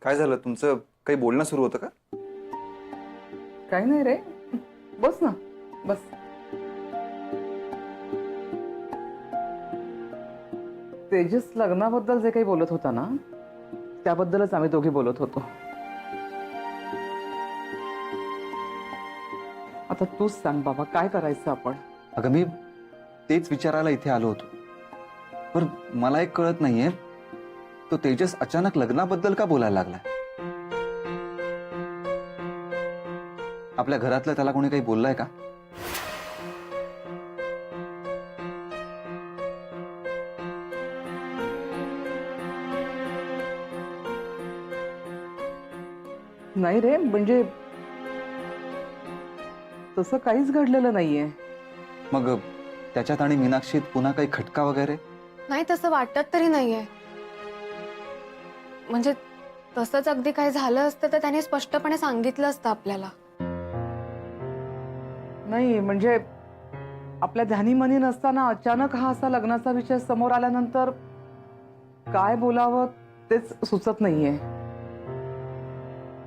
काय झालं तुमचं? काही बोलणं सुरू होतं का? काही नाही रे, बस ना, बस. तेजस लग्नाबद्दल जे काही बोलत होता ना, त्याबद्दलच आम्ही दोघे बोलत होतो. आता तूच सांग बाबा, काय करायचं आपण? अगं मी तेच विचारायला इथे आलो होतो. पण मला एक कळत नाहीये, तो तेजस अचानक लग्नाबद्दल का बोलायला लागलाय? आपल्या घरातलं त्याला कोणी काही बोललंय का? नाही रे, म्हणजे तसं काहीच घडलेलं नाहीये. मग त्याच्यात आणि मीनाक्षीत पुन्हा काही खटका वगैरे? नाही, तसं वाटत तरी नाहीये. म्हणजे तसंच अगदी काही झालं असतं तर त्याने स्पष्टपणे सांगितलं असतं आपल्याला. नाही म्हणजे आपल्या ध्यानीमनी नसताना अचानक हा असा लग्नाचा विषय समोर आल्यानंतर काय बोलावं तेच सुचत नाहीये.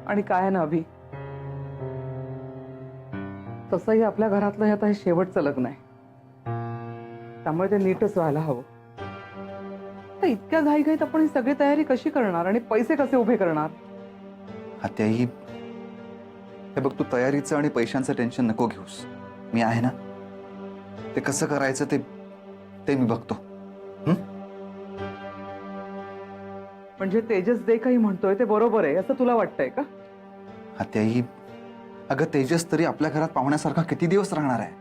आणि काय ना अभि, तसंही आपल्या घरातलं हे आता हे शेवटचं लग्न आहे, त्यामुळे ते नीटच व्हायला हवं. तर इतक्या घाईघाईत आपण ही सगळी तयारी कशी करणार आणि पैसे कसे उभे करणार? आत्याही, हे बघ, तू तयारीचं आणि पैशांचं टेन्शन नको घेऊस. मी आहे ना. ते कसं करायचं ते मी बघतो. म्हणजे तेजस जे काही म्हणतोय ते बरोबर आहे असं तुला वाटतंय का? आत्याही, अगं तेजस तरी आपल्या घरात पाहुण्यासारखा किती दिवस राहणार आहे?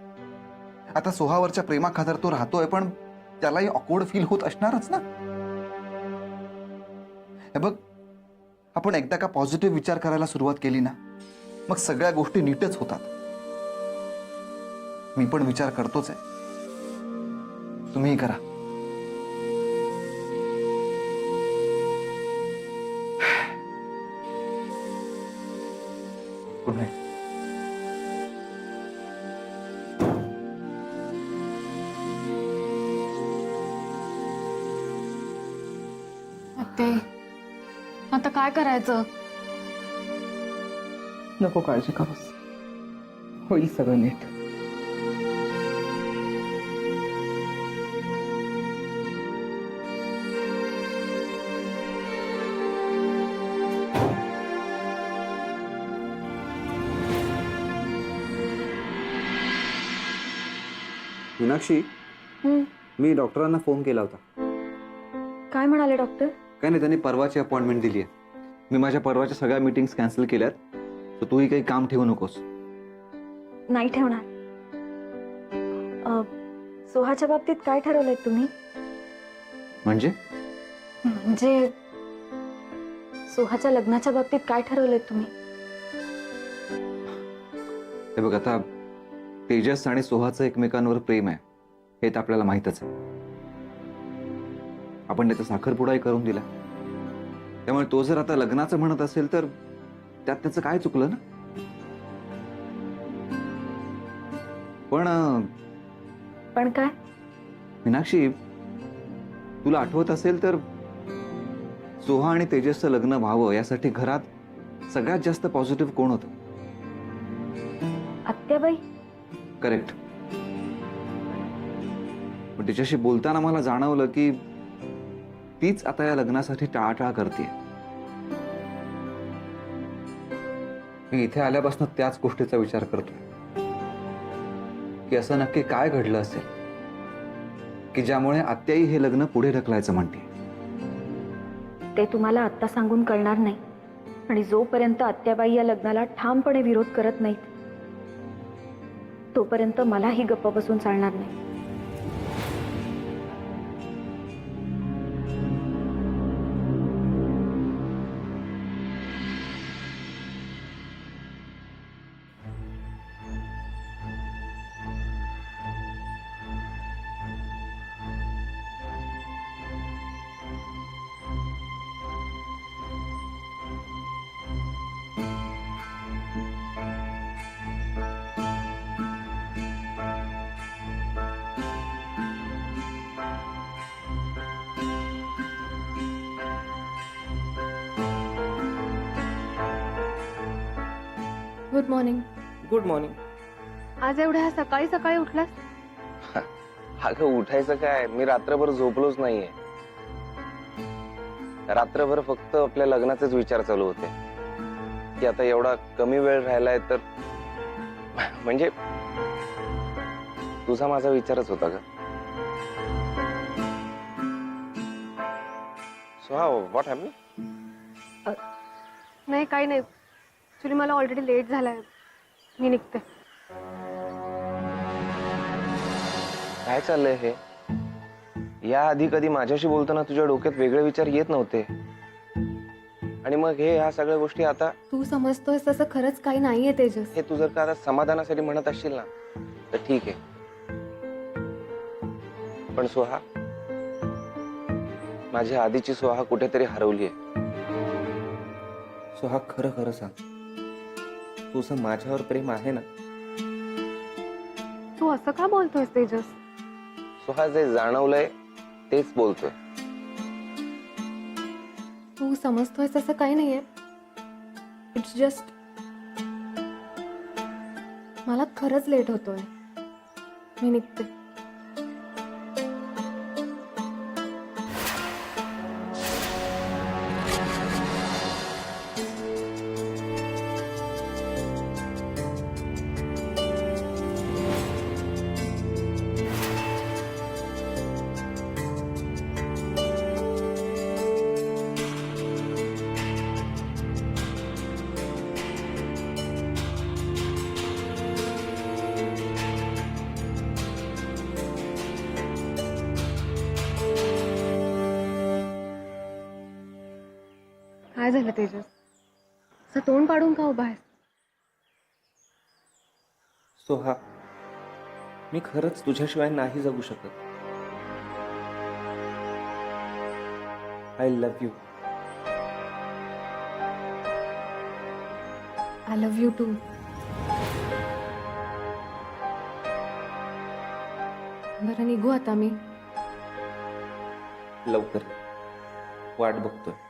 आता सोहावरच्या प्रेमाखातर तो राहतोय, पण त्यालाही ऑकवर्ड फील होत असणारच ना. हे बघ, आपण एकदा का पॉझिटिव्ह विचार करायला सुरुवात केली ना, मग सगळ्या गोष्टी नीटच होतात. मी पण विचार करतोच आहे, तुम्हीही करा. Good night. ते आता काय करायचं? नको काळजी करूस, होईल सगळं नीट. मीनाक्षी, मी डॉक्टरांना फोन केला होता. काय म्हणाले डॉक्टर? काही नाही, त्यांनी परवाची अपॉइंटमेंट दिली आहे. मी माझ्या परवाच्या सगळ्या मीटिंग्स कॅन्सल केल्यात, तर तूही काही काम ठेवू नकोस. नाही ठेवणार. सोहाच्या बाबतीत काय ठरवलंय तुम्ही? म्हणजे म्हणजे सोहाच्या लग्नाच्या बाबतीत काय ठरवलंय तुम्ही? हे बघ, आता तेजस आणि सोहाचं एकमेकांवर प्रेम आहे हे तर आपल्याला माहीतच आहे. आपण त्याचा साखरपुडाही करून दिला, त्यामुळे तो जर आता लग्नाचं म्हणत असेल तर त्यात त्याचं काय चुकलं ना. पण काय? मीनाक्षी, तुला आठवत असेल तर सोहा आणि तेजसचं लग्न व्हावं यासाठी घरात सगळ्यात जास्त पॉझिटिव्ह कोण होतं? आत्याबाई. करेक्ट. पण तिच्याशी बोलताना मला जाणवलं की तीच आता या लग्नासाठी टाळाटाळ करते. मी इथे आल्यापासून त्याच गोष्टीचा विचार करतोय की असं नक्की काय घडलं असेल की ज्यामुळे आत्याई हे लग्न पुढे ढकलायचं म्हणते. ते तुम्हाला आत्ता सांगून कळणार नाही, आणि जोपर्यंत आत्याबाई या लग्नाला ठामपणे विरोध करत नाहीत तोपर्यंत मलाही गप्प बसून चालणार नाही. Good morning. Good morning. आज एवढ्या सकाळी सकाळी उठलास? अगं उठायचं काय, मी रात्रभर झोपलोच नाहीये. रात्रभर फक्त आपल्या लग्नाचेच विचार चालू होते की आता एवढा कमी वेळ राहिलाय तर म्हणजे तुझा माझा विचारच होता ग. So how what happen? नाही काही नाही. ऍक्च्युली मला ऑलरेडी लेट झालाय, मी निघते. काय चाललंय हे? या आधी कधी माझ्याशी बोलताना तुझ्या डोक्यात वेगळे विचार येत नव्हते आणि मग हे ह्या सगळ्या गोष्टी आता. तू समजतोयस तसं खरंच काही नाहीये तेजस. हे तू जर का आता समाधानासाठी म्हणत असशील ना तर ठीक आहे, पण सोहा, माझी आधीची सोहा कुठेतरी हरवली आहे. सोहा खरं खरं सांग, तुझं माझ्यावर प्रेम आहे ना? तू असं का बोलतोयस तेजस? सोहा, जे जाणवलंय तेच बोलतोय. तू समजतोयस तसं काही नाहीये. इट्स जस्ट मला खरंच लेट होतोय, मी निघते. काय झालं तेजस? असं तोंड पाडून का उभा आहेस? सोहा, मी खरंच तुझ्याशिवाय नाही जगू शकत. I love you. I love you too. बरं निघू आता मी. लवकर, वाट बघतोय.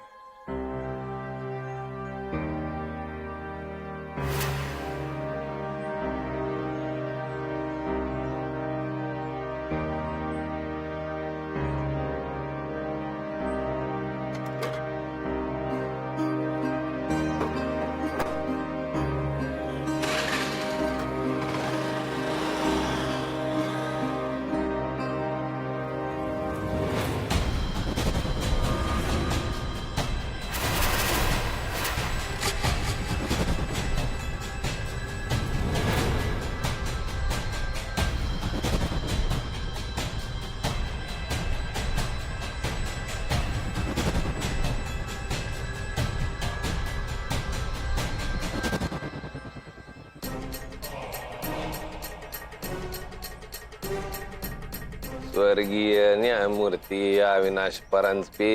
स्वर्गीय न्यायमूर्ती अविनाश परांजपे,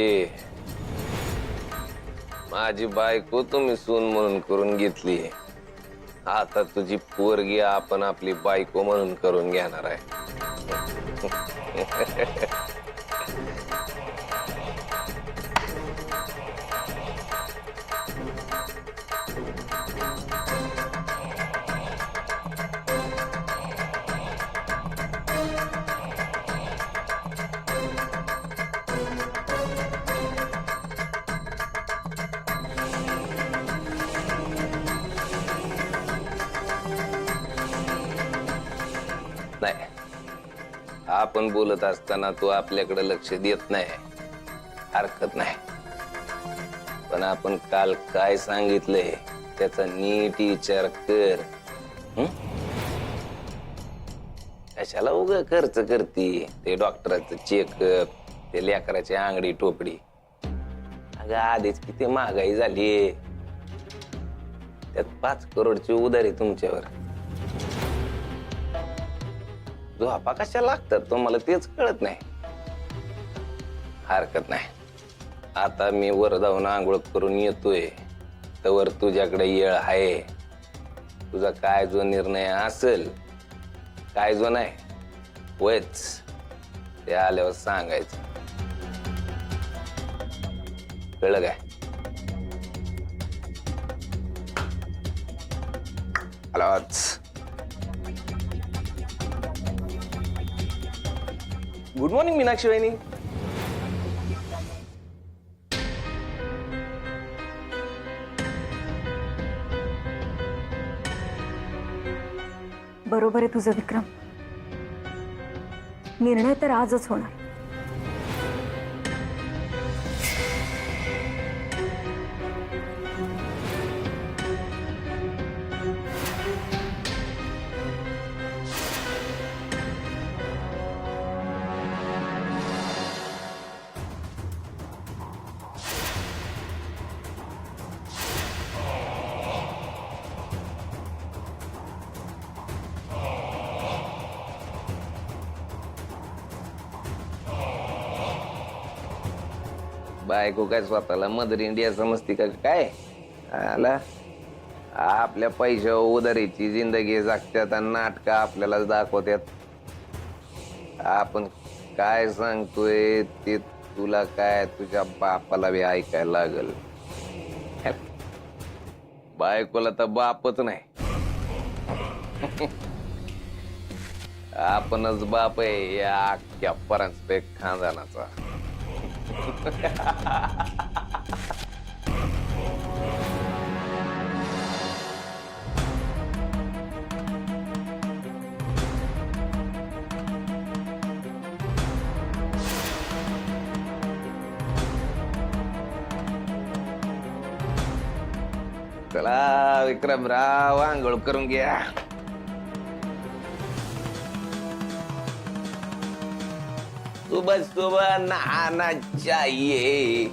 माझी बायको तुम्ही सून म्हणून करून घेतली. आता तुझी पोरगी आपण आपली बायको म्हणून करून घेणार आहे. नाही, आपण बोलत असताना तू आपल्याकडे लक्ष देत नाही, हरकत नाही. पण आपण काल काय सांगितलंय त्याचा नीट विचार कर. कशाला उगा खर्च करती ते डॉक्टराचं चेकअप, ते लेकराची आंगडी टोपडी. अगं आधीच किती महागाई झाली, त्यात 5 करोडची उधारी तुमच्यावर. झोपा कशा लागतात तुम्हाला तेच कळत नाही. हरकत नाही, आता मी वर जाऊन आंघोळ करून येतोय, तवर तुझ्याकडे येळ आहे. तुझा काय जो निर्णय असेल, काय जो नाही वयच, ते आल्यावर सांगायचं. कळलं काय? आलाच. गुड मॉर्निंग मीनाक्षी वहिनी. बरोबर आहे तुझं विक्रम. निर्णय तर आजच होणार. बायको काय स्वतःला मदर इंडिया समजते का काय? आला आपल्या पैशावर उदारीची जिंदगी जगत्यात आणि नाटक आपल्याला दाखवत्यात. आपण काय सांगतोय ते तुला काय तुझ्या बापाला बी ऐकायला लागल. बायकोला तर बापच नाही. आपणच बाप आहे या अख्ख्या परंपे खानदानाचा. चला विक्रमराव आंघोळ करून घ्या. सुबह सुबह नहाना चाहिए.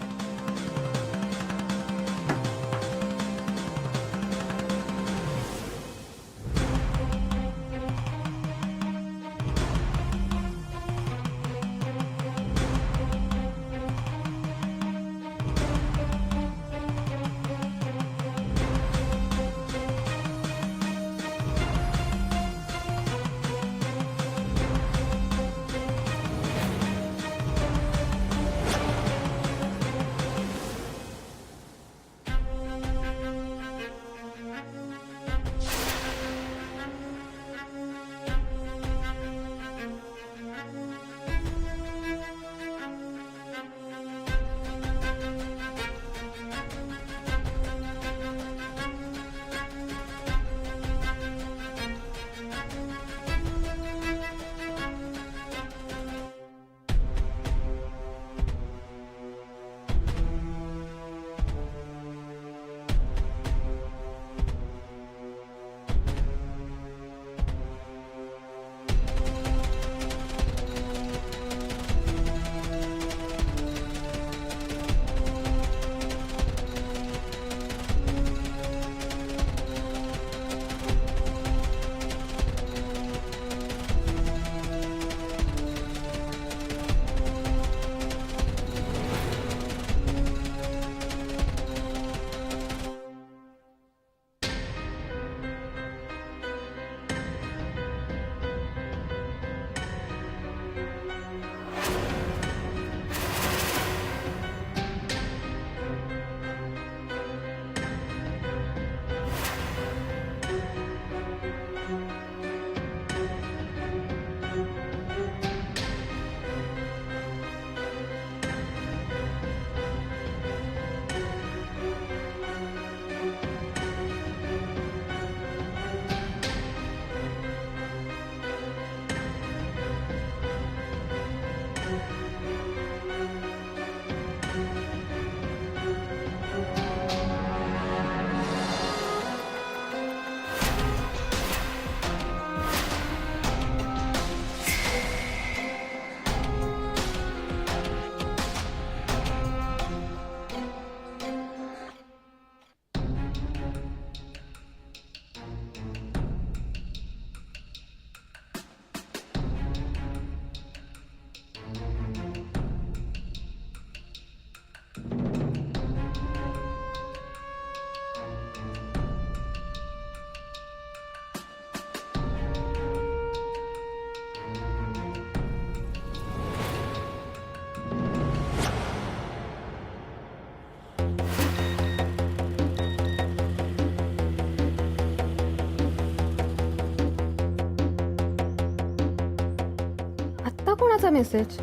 कोणाचा मेसेज?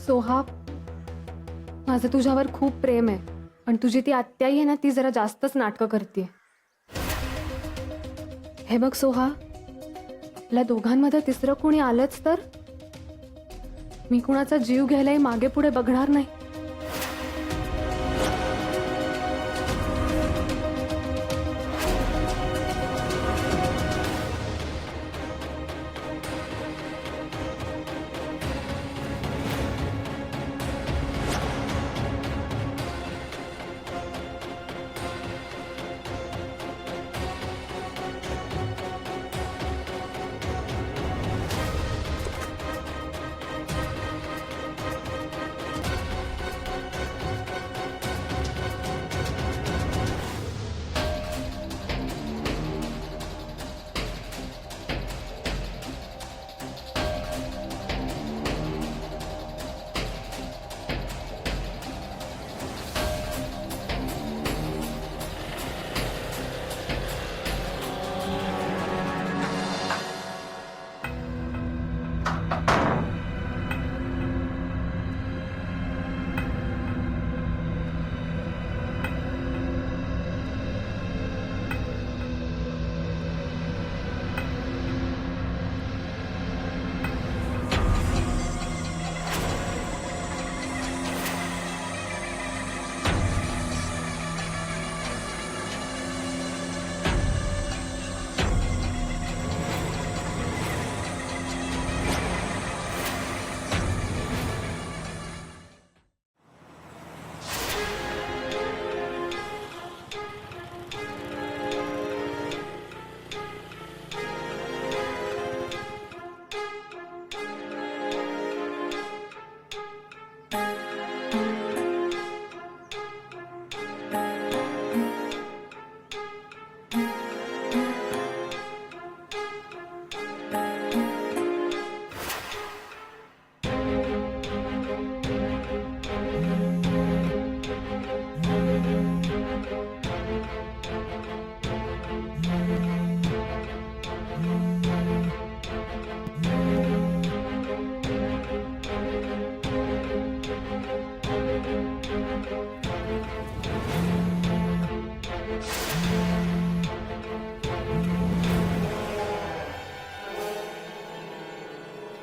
सोहा, माझं तुझ्यावर खूप प्रेम आहे, पण तुझी ती आत्याई आहे ना, ती जरा जास्तच नाटकं करते. हे बघ सोहा, आपल्या दोघांमध्ये तिसरं कोणी आलंच तर मी कुणाचा जीव घ्यायलाही मागे पुढे बघणार नाही.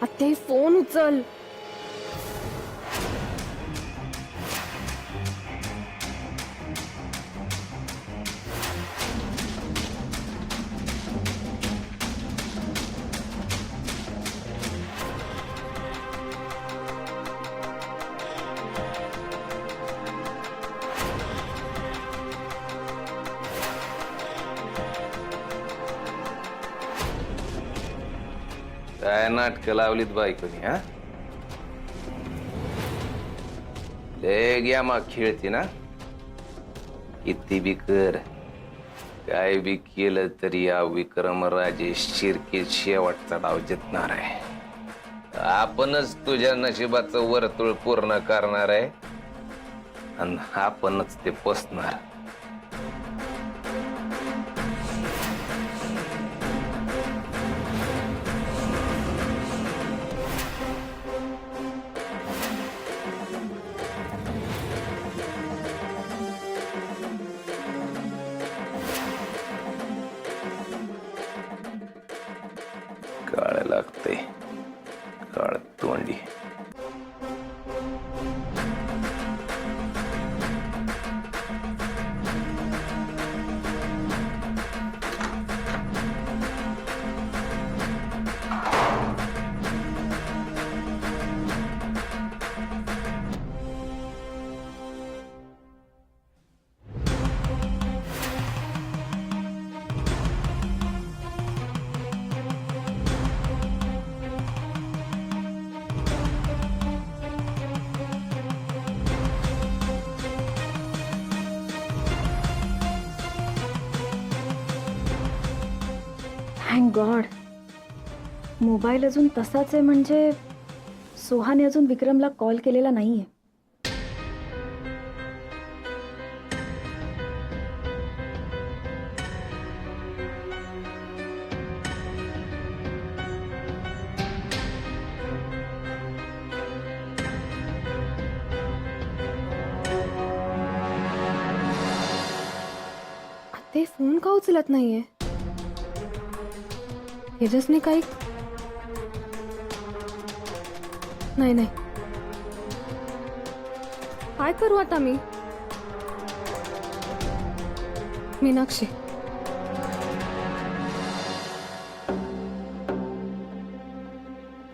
आत्या, फोन उचल. काय नाटकं लावलीत बायकोनी, हा? लय घ्या मग खेळते ना. किती बी कर, काय बी केलं तरी या विक्रमराजे शिर्के शेवटचा डाव जितणार आहे. आपणच तुझ्या नशिबाचं वर्तुळ पूर्ण करणार आहे आणि आपणच ते पोचणार. काळ लागते, काळ तोंडी. थँक गॉड, मोबाईल अजून तसाच आहे, म्हणजे सोहाने अजून विक्रमला कॉल केलेला नाहीये. ते फोन का उचलत नाहीये? तेजसने काही नाही नाही, काय करू आता मी? मीनाक्षी,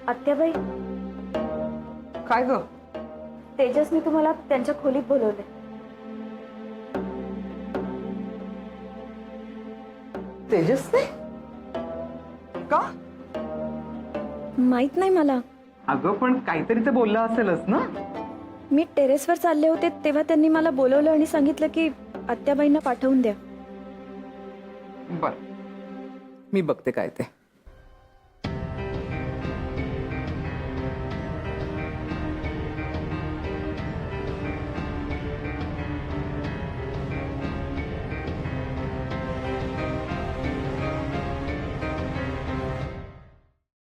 आत्याबाई, काय ग? तेजसने तुम्हाला त्यांच्या खोलीत बोलवले. तेजसने? का? माहित नाही मला. अगं पण काहीतरी ते बोलला असेलच ना. मी टेरेसवर चालले होते तेव्हा त्यांनी मला बोलवलं आणि सांगितलं की आत्याबाईंना पाठवून द्या. बर, मी बघते काय ते.